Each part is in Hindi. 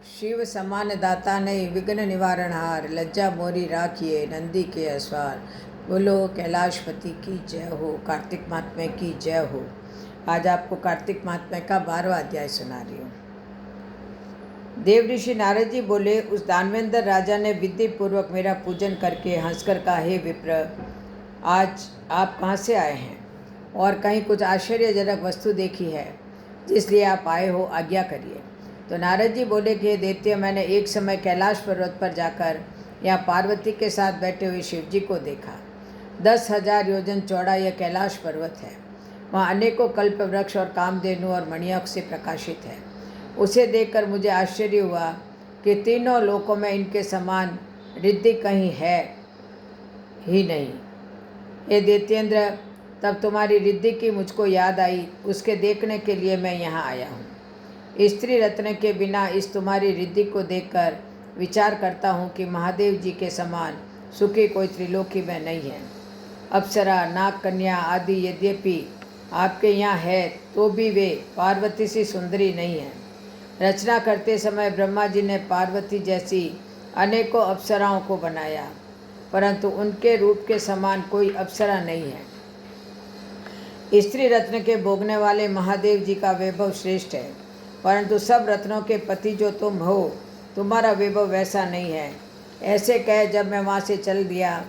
शिव समान दाता नहीं विघ्न निवारण हार, लज्जा मोरी राखिए नंदी के असवार। बोलो कैलाशपति की जय हो, कार्तिक महात्म्य की जय हो। आज आपको कार्तिक महात्म्य का 12वां अध्याय सुना रही हूँ। देव ऋषि नारद जी बोले, उस दानवेंद्र राजा ने विधि पूर्वक मेरा पूजन करके हंसकर कहा, हे विप्र, आज आप कहाँ से आए हैं और कहीं कुछ आश्चर्यजनक वस्तु देखी है जिसलिए आप आए हो, आज्ञा करिए। तो नारद जी बोले कि दैत्य, मैंने एक समय कैलाश पर्वत पर जाकर यहाँ पार्वती के साथ बैठे हुए शिव जी को देखा। 10,000 योजन चौड़ा यह कैलाश पर्वत है। वहाँ अनेकों कल्प वृक्ष और कामधेनु और मणियों से प्रकाशित है। उसे देखकर मुझे आश्चर्य हुआ कि तीनों लोकों में इनके समान रिद्धि कहीं है ही नहीं। हे दैत्येंद्र, तब तुम्हारी रिद्धि की मुझको याद आई, उसके देखने के लिए मैं यहाँ आया हूँ। स्त्री रत्न के बिना इस तुम्हारी रिद्धि को देखकर विचार करता हूँ कि महादेव जी के समान सुखी कोई त्रिलोकी में नहीं है। अप्सरा, नाग कन्या आदि यद्यपि आपके यहाँ है तो भी वे पार्वती सी सुंदरी नहीं है। रचना करते समय ब्रह्मा जी ने पार्वती जैसी अनेकों अप्सराओं को बनाया, परंतु उनके रूप के समान कोई अप्सरा नहीं है। स्त्री रत्न के भोगने वाले महादेव जी का वैभव श्रेष्ठ है, परंतु सब रत्नों के पति जो तुम हो, तुम्हारा वैभव वैसा नहीं है। ऐसे कह जब मैं वहाँ से चल दिया,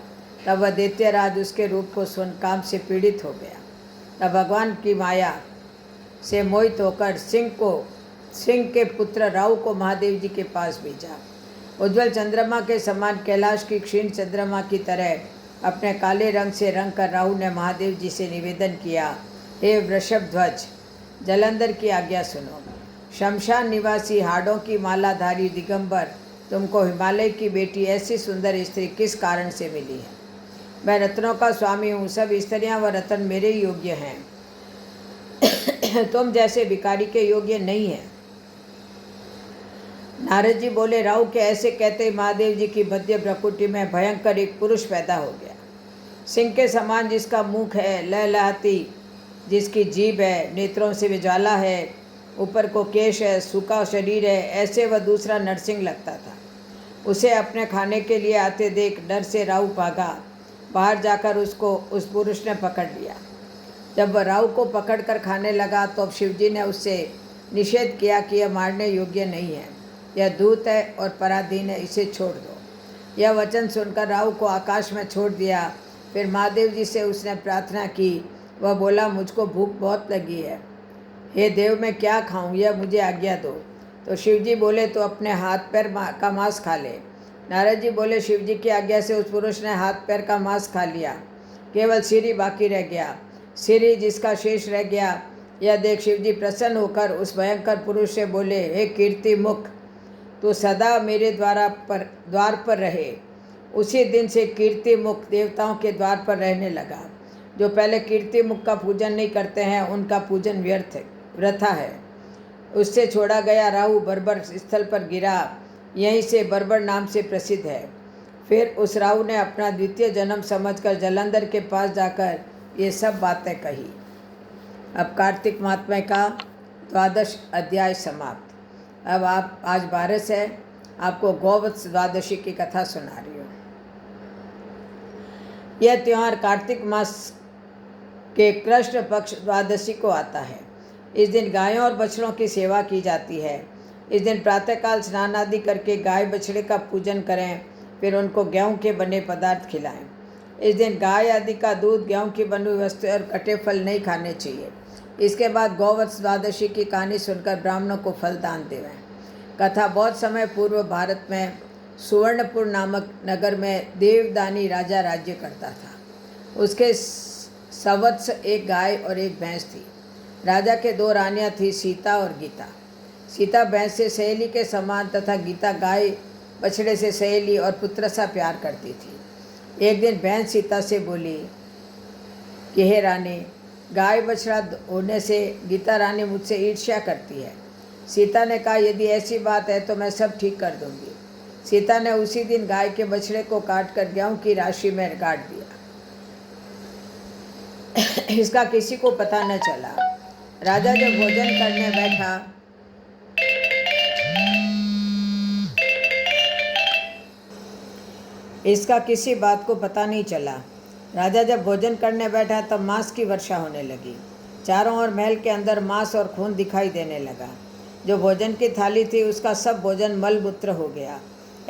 तब वह दैत्यराज उसके रूप को सुन काम से पीड़ित हो गया। तब भगवान की माया से मोहित होकर सिंह के पुत्र राहु को महादेव जी के पास भेजा। उज्ज्वल चंद्रमा के समान कैलाश की क्षीण चंद्रमा की तरह अपने काले रंग से रंग कर राहु ने महादेव जी से निवेदन किया, हे वृषभ ध्वज, जलंधर की आज्ञा सुनो। शमशान निवासी हाड़ों की मालाधारी दिगंबर, तुमको हिमालय की बेटी ऐसी सुंदर स्त्री किस कारण से मिली है? मैं रत्नों का स्वामी हूँ, सब स्त्रियाँ व रत्न मेरे योग्य हैं, तुम जैसे भिखारी के योग्य नहीं है। नारद जी बोले, राहु के ऐसे कहते महादेव जी की भद्य प्रकृति में भयंकर एक पुरुष पैदा हो गया। सिंह के समान जिसका मुख है, लहलहाती जिसकी जीभ है, नेत्रों से विज्वाला है, ऊपर को केश है, सूखा शरीर है, ऐसे वह दूसरा नरसिंह लगता था। उसे अपने खाने के लिए आते देख डर से राहु भागा। बाहर जाकर उसको उस पुरुष ने पकड़ लिया। जब वह राहु को पकड़कर खाने लगा तो अब शिवजी ने उससे निषेध किया कि यह मारने योग्य नहीं है, यह दूत है और पराधीन है, इसे छोड़ दो। यह वचन सुनकर राहु को आकाश में छोड़ दिया। फिर महादेव जी से उसने प्रार्थना की। वह बोला, मुझको भूख बहुत लगी है, हे देव, मैं क्या खाऊं, यह मुझे आज्ञा दो। तो शिवजी बोले, तो अपने हाथ पैर का मांस खा ले। नारद जी बोले, शिवजी की आज्ञा से उस पुरुष ने हाथ पैर का मांस खा लिया, केवल सिर ही बाकी रह गया। सिर ही जिसका शेष रह गया, यह देख शिवजी प्रसन्न होकर उस भयंकर पुरुष से बोले, हे कीर्ति मुख, तो सदा मेरे द्वार पर रहे। उसी दिन से कीर्ति मुख देवताओं के द्वार पर रहने लगा। जो पहले कीर्ति मुख का पूजन नहीं करते हैं, उनका पूजन व्यर्था है। उससे छोड़ा गया राहु बर्बर स्थल पर गिरा, यहीं से बर्बर नाम से प्रसिद्ध है। फिर उस राहु ने अपना द्वितीय जन्म समझकर जलंधर के पास जाकर ये सब बातें कही। अब कार्तिक महात्म्य का 12वां अध्याय समाप्त। अब आप आज 12 है, आपको गौवत्स द्वादशी की कथा सुना रही हूँ। यह त्यौहार कार्तिक मास के कृष्ण पक्ष द्वादशी को आता है। इस दिन गायों और बछड़ों की सेवा की जाती है। इस दिन प्रातःकाल स्नान आदि करके गाय बछड़े का पूजन करें, फिर उनको गेहूं के बने पदार्थ खिलाएं। इस दिन गाय आदि का दूध, गेहूं की बनी हुई वस्तुएं और कटे फल नहीं खाने चाहिए। इसके बाद गौवत्स द्वादशी की कहानी सुनकर ब्राह्मणों को फल दान देवें। कथा बहुत समय पूर्व भारत में सुवर्णपुर नामक नगर में देवदानी राजा राज्य करता था। उसके सवत्स एक गाय और एक भैंस थी। राजा के 2 रानियां थी, सीता और गीता। सीता भैंस से सहेली के समान तथा गीता गाय बछड़े से सहेली और पुत्र सा प्यार करती थी। एक दिन भैंस सीता से बोली कि हे रानी, गाय बछड़ा होने से गीता रानी मुझसे ईर्ष्या करती है। सीता ने कहा, यदि ऐसी बात है तो मैं सब ठीक कर दूंगी। सीता ने उसी दिन गाय के बछड़े को काटकर गेहूं की राशि में गाड़ दिया। इसका किसी को पता न चला। राजा जब भोजन करने बैठा इसका किसी बात को पता नहीं चला। राजा जब भोजन करने बैठा तब मांस की वर्षा होने लगी। चारों ओर महल के अंदर मांस और खून दिखाई देने लगा। जो भोजन की थाली थी उसका सब भोजन मलमूत्र हो गया।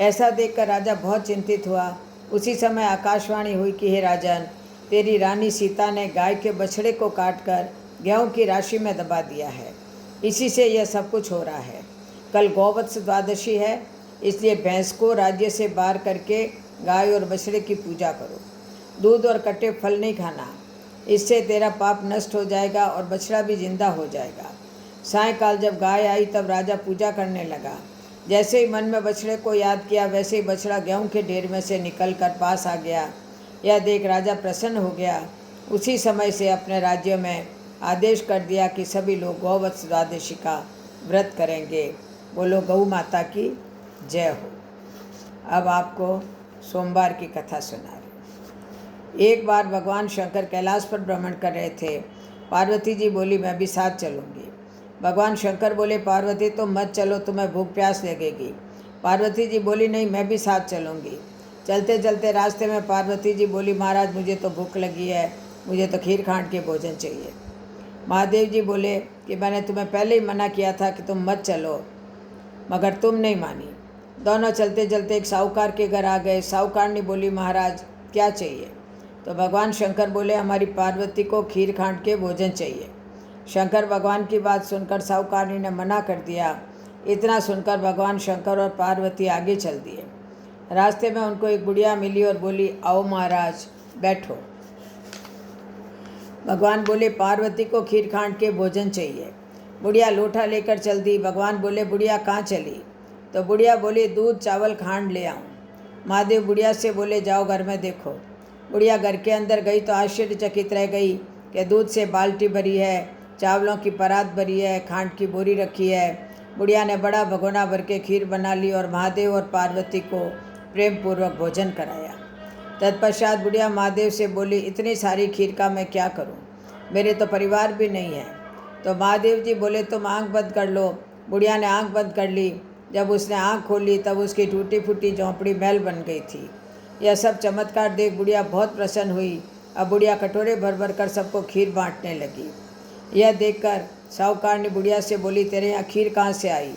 ऐसा देखकर राजा बहुत चिंतित हुआ। उसी समय आकाशवाणी हुई कि हे राजन, तेरी रानी सीता ने गाय के बछड़े को काटकर गेहूं की राशि में दबा दिया है। इसी से यह सब कुछ हो रहा है। कल गौवत्स द्वादशी है, इसलिए भैंस को राज्य से बाहर करके गाय और बछड़े की पूजा करो। दूध और कटे फल नहीं खाना, इससे तेरा पाप नष्ट हो जाएगा और बछड़ा भी जिंदा हो जाएगा। सायंकाल जब गाय आई तब राजा पूजा करने लगा। जैसे ही मन में बछड़े को याद किया वैसे ही बछड़ा गेहूं के ढेर में से निकलकर पास आ गया। यह देख राजा प्रसन्न हो गया। उसी समय से अपने राज्य में आदेश कर दिया कि सभी लोग गौवत्स द्वादशी का व्रत करेंगे। बोलो गौ माता की जय हो। अब आपको सोमवार की कथा सुना रही। एक बार भगवान शंकर कैलाश पर भ्रमण कर रहे थे। पार्वती जी बोली, मैं भी साथ चलूँगी। भगवान शंकर बोले, पार्वती तुम मत चलो, तुम्हें भूख प्यास लगेगी। पार्वती जी बोली, नहीं मैं भी साथ चलूँगी। चलते चलते रास्ते में पार्वती जी बोली, महाराज मुझे तो भूख लगी है, मुझे तो खीर खांड के भोजन चाहिए। महादेव जी बोले कि मैंने तुम्हें पहले ही मना किया था कि तुम मत चलो, मगर तुम नहीं मानी। दोनों चलते चलते एक साहूकार के घर आ गए। साहूकार ने बोली, महाराज क्या चाहिए? तो भगवान शंकर बोले, हमारी पार्वती को खीर खांड के भोजन चाहिए। शंकर भगवान की बात सुनकर साहूकारनी ने मना कर दिया। इतना सुनकर भगवान शंकर और पार्वती आगे चल दिए। रास्ते में उनको एक बुढ़िया मिली और बोली, आओ महाराज बैठो। भगवान बोले, पार्वती को खीर खांड के भोजन चाहिए। बुढ़िया लोटा लेकर चल दी। भगवान बोले, बुढ़िया कहाँ चली? तो बुढ़िया बोली, दूध चावल खांड ले आऊँ। महादेव बुढ़िया से बोले, जाओ घर में देखो। बुढ़िया घर के अंदर गई तो आश्चर्यचकित रह गई कि दूध से बाल्टी भरी है, चावलों की परात भरी है, खांड की बोरी रखी है। बुढ़िया ने बड़ा भगोना भर के खीर बना ली और महादेव और पार्वती को प्रेम पूर्वक भोजन कराया। तत्पश्चात बुढ़िया महादेव से बोली, इतनी सारी खीर का मैं क्या करूं? मेरे तो परिवार भी नहीं है। तो महादेव जी बोले, तुम आंख बंद कर लो। बुढ़िया ने आंख बंद कर ली। जब उसने आंख खोली तब उसकी टूटी फूटी झोंपड़ी महल बन गई थी। यह सब चमत्कार देख बुढ़िया बहुत प्रसन्न हुई। अब बुढ़िया कटोरे भर भर कर सबको खीर बांटने लगी। यह देखकर साहूकार ने बुढ़िया से बोली, तेरे यहाँ खीर कहाँ से आई?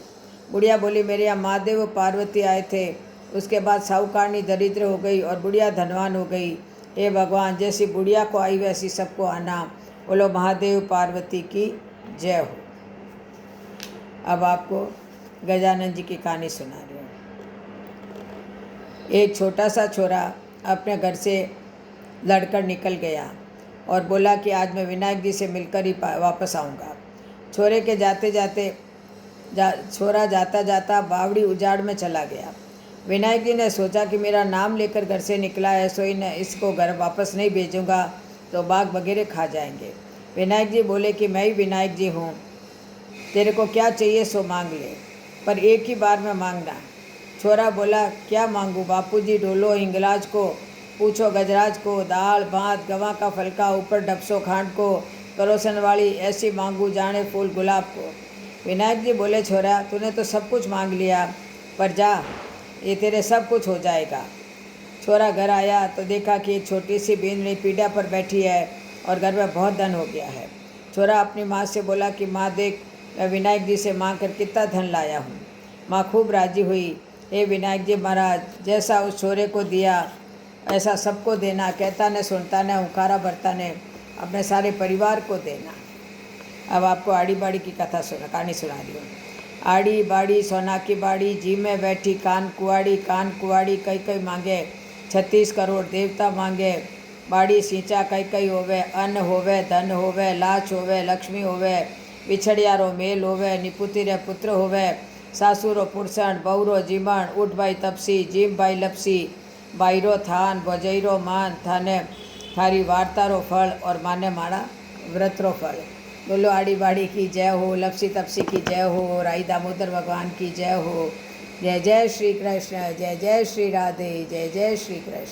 बुढ़िया बोली, मेरे यहाँ महादेव और पार्वती आए थे। उसके बाद साहूकारनी दरिद्र हो गई और बुढ़िया धनवान हो गई। हे भगवान, जैसी बुढ़िया को आई वैसी सबको आना। बोलो महादेव पार्वती की जय हो। अब आपको गजानन जी की कहानी सुना रही हूँ। एक छोटा सा छोरा अपने घर से लड़कर निकल गया और बोला कि आज मैं विनायक जी से मिलकर ही वापस आऊँगा। छोरा जाता जाता बावड़ी उजाड़ में चला गया। विनायक जी ने सोचा कि मेरा नाम लेकर घर से निकला है, सो इसको घर वापस नहीं भेजूँगा तो बाघ वगैरह खा जाएंगे। विनायक जी बोले कि मैं ही विनायक जी हूँ, तेरे को क्या चाहिए सो मांग ले, पर एक ही बार में मांगना। छोरा बोला, क्या मांगूँ बापूजी? डोलो हिंगलाज को, पूछो गजराज को, दाल भात गवां का फलका, ऊपर डबसो खांड को, परोसन वाली ऐसी मांगू जाने फूल गुलाब को। विनायक जी बोले, छोरा तूने तो सब कुछ मांग लिया, पर जा ये तेरे सब कुछ हो जाएगा। छोरा घर आया तो देखा कि एक छोटी सी बींदनी पीढ़ा पर बैठी है और घर में बहुत धन हो गया है। छोरा अपनी माँ से बोला कि माँ देख, मैं विनायक जी से मांग कर कितना धन लाया हूँ। माँ खूब राजी हुई। हे विनायक जी महाराज, जैसा उस छोरे को दिया ऐसा सबको देना, कहता ने सुनता ने हुंकारा भरता ने अपने सारे परिवार को देना। अब आपको आड़ी बाड़ी की कहानी सुना रही हूँ। आड़ी बाड़ी सोना की बाड़ी, जी में बैठी कान कुआड़ी कई कई मांगे, 36 करोड़ देवता मांगे। बाड़ी सींचा कई कई होवे, अन्न होवे धन होवे, लाच होवे लक्ष्मी होवे, बिछड़ियारो मेल होवे, निपुति रे पुत्र होवे, सासुरो पुरसण बहुरो जीमण, उठ भाई तपसी जीम भाई लपसी, बाईरो थान भजईरो मान, थाने थारी वार्तारो फल और माने माड़ा व्रतरो फल। बोलो आड़ी बाड़ी की जय हो, लपसी तपसी की जय हो, राई दामोदर भगवान की जय हो। जय जय श्री कृष्ण, जय जय श्री राधे, जय जय श्री कृष्ण।